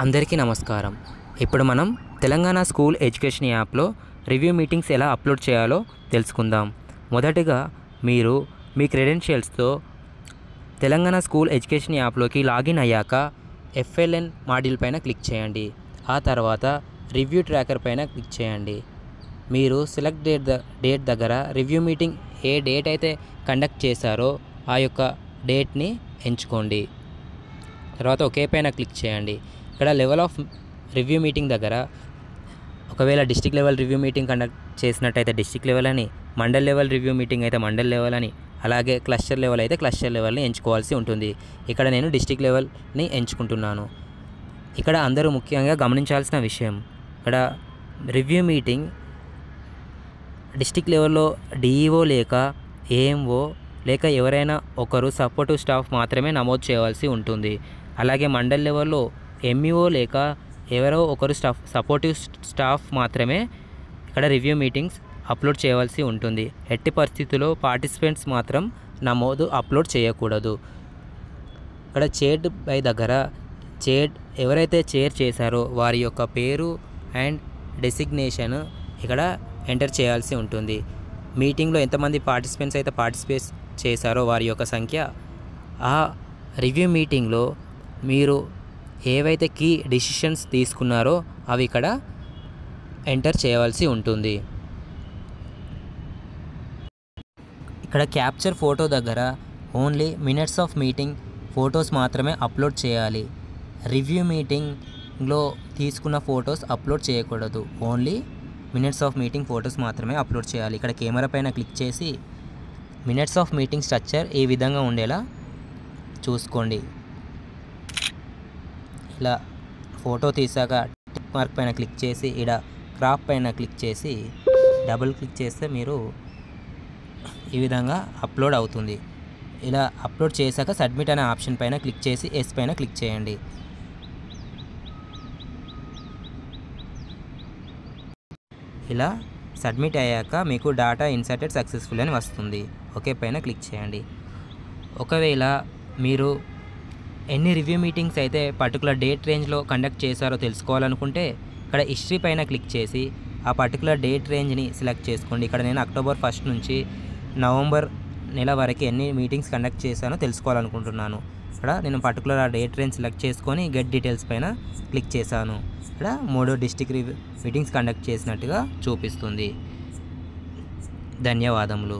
అందరికీ నమస్కారం. ఇప్పుడు మనం తెలంగాణ స్కూల్ ఎడ్యుకేషన్ యాప్లో రివ్యూ మీటింగ్స్ ఎలా అప్లోడ్ చేయాలో తెలుసుకుందాం. మొదటగా మీరు మీ క్రెడెన్షియల్స్తో తెలంగాణ స్కూల్ ఎడ్యుకేషన్ యాప్లోకి లాగిన్ అయ్యాక FLN మాడ్యూల్ పైన క్లిక్ చేయండి. ఆ తర్వాత రివ్యూ ట్రాకర్ పైన క్లిక్ చేయండి. మీరు సెలెక్ట్ డేట్ దగ్గర రివ్యూ మీటింగ్ ఏ డేట్ అయితే కండక్ట్ చేశారో ఆ యొక్క డేట్ని ఎంచుకోండి. తర్వాత ఓకే పైన క్లిక్ చేయండి. ఇక్కడ లెవెల్ ఆఫ్ రివ్యూ మీటింగ్ దగ్గర ఒకవేళ district level review meeting conduct చేసినట్టయితే డిస్ట్రిక్ట్ లెవెల్ అని, మండల్ లెవెల్ రివ్యూ మీటింగ్ అయితే మండల్ లెవెల్ అని, అలాగే క్లస్టర్ లెవెల్ అయితే క్లస్టర్ లెవెల్ని ఎంచుకోవాల్సి ఉంటుంది. ఇక్కడ నేను డిస్ట్రిక్ట్ లెవెల్ని ఎంచుకుంటున్నాను. ఇక్కడ అందరూ ముఖ్యంగా గమనించాల్సిన విషయం, ఇక్కడ రివ్యూ మీటింగ్ డిస్ట్రిక్ట్ లెవెల్లో DEO లేక AMO లేక ఎవరైనా ఒకరు సపోర్టివ్ స్టాఫ్ మాత్రమే నమోదు చేయవలసి ఉంటుంది. అలాగే మండల్ లెవెల్లో MEO లేక ఎవరో ఒకరు సపోర్టివ్ స్టాఫ్ మాత్రమే ఇక్కడ రివ్యూ మీటింగ్స్ అప్లోడ్ చేయవలసి ఉంటుంది. ఎట్టి పరిస్థితుల్లో పార్టిసిపెంట్స్ మాత్రం అప్లోడ్ చేయకూడదు. ఇక్కడ చైర్డ్ బై దగ్గర ఎవరైతే చైర్ చేశారో వారి యొక్క పేరు అండ్ డెసిగ్నేషన్ ఇక్కడ ఎంటర్ చేయాల్సి ఉంటుంది. మీటింగ్లో ఎంతమంది పార్టిసిపెంట్స్ అయితే పార్టిసిపేట్ చేశారో వారి యొక్క సంఖ్య, ఆ రివ్యూ మీటింగ్లో మీరు ఏవైతే కీ డిసిషన్స్ తీసుకున్నారో అవి ఇక్కడ ఎంటర్ చేయవలసి ఉంటుంది. ఇక్కడ క్యాప్చర్ ఫోటో దగ్గర only minutes of meeting photos మాత్రమే అప్లోడ్ చేయాలి. రివ్యూ మీటింగ్లో తీసుకున్న ఫొటోస్ అప్లోడ్ చేయకూడదు. Only minutes of meeting photos మాత్రమే అప్లోడ్ చేయాలి. ఇక్కడ కెమెరా పైన క్లిక్ చేసి మినిట్స్ ఆఫ్ మీటింగ్ స్ట్రక్చర్ ఈ విధంగా ఉండేలా చూసుకోండి. ఇలా ఫోటో తీసాక టిక్ మార్క్ పైన క్లిక్ చేసి ఇక్కడ క్రాప్ పైన క్లిక్ చేసి డబుల్ క్లిక్ చేస్తే మీరు ఈ విధంగా అప్లోడ్ అవుతుంది. ఇలా అప్లోడ్ చేశాక సబ్మిట్ అనే ఆప్షన్ పైన క్లిక్ చేసి ఎస్ పైన క్లిక్ చేయండి. ఇలా సబ్మిట్ అయ్యాక మీకు డేటా ఇన్సర్టెడ్ సక్సెస్ఫుల్ అని వస్తుంది. ఓకే పైన క్లిక్ చేయండి. ఒకవేళ మీరు ఎన్ని రివ్యూ మీటింగ్స్ అయితే పర్టికులర్ డేట్ రేంజ్లో కండక్ట్ చేశారో తెలుసుకోవాలనుకుంటే ఇక్కడ హిస్టరీ పైన క్లిక్ చేసి ఆ పర్టికులర్ డేట్ రేంజ్ని సెలెక్ట్ చేసుకోండి. ఇక్కడ నేను అక్టోబర్ 1 నుంచి నవంబర్ నెల వరకు ఎన్ని మీటింగ్స్ కండక్ట్ చేశానో తెలుసుకోవాలనుకుంటున్నాను. ఇక్కడ నేను పర్టికులర్ ఆ డేట్ రేంజ్ సెలెక్ట్ చేసుకొని గెట్ డీటెయిల్స్ పైన క్లిక్ చేశాను. ఇక్కడ 3 డిస్ట్రిక్ట్ మీటింగ్స్ కండక్ట్ చేసినట్టుగా చూపిస్తుంది. ధన్యవాదములు.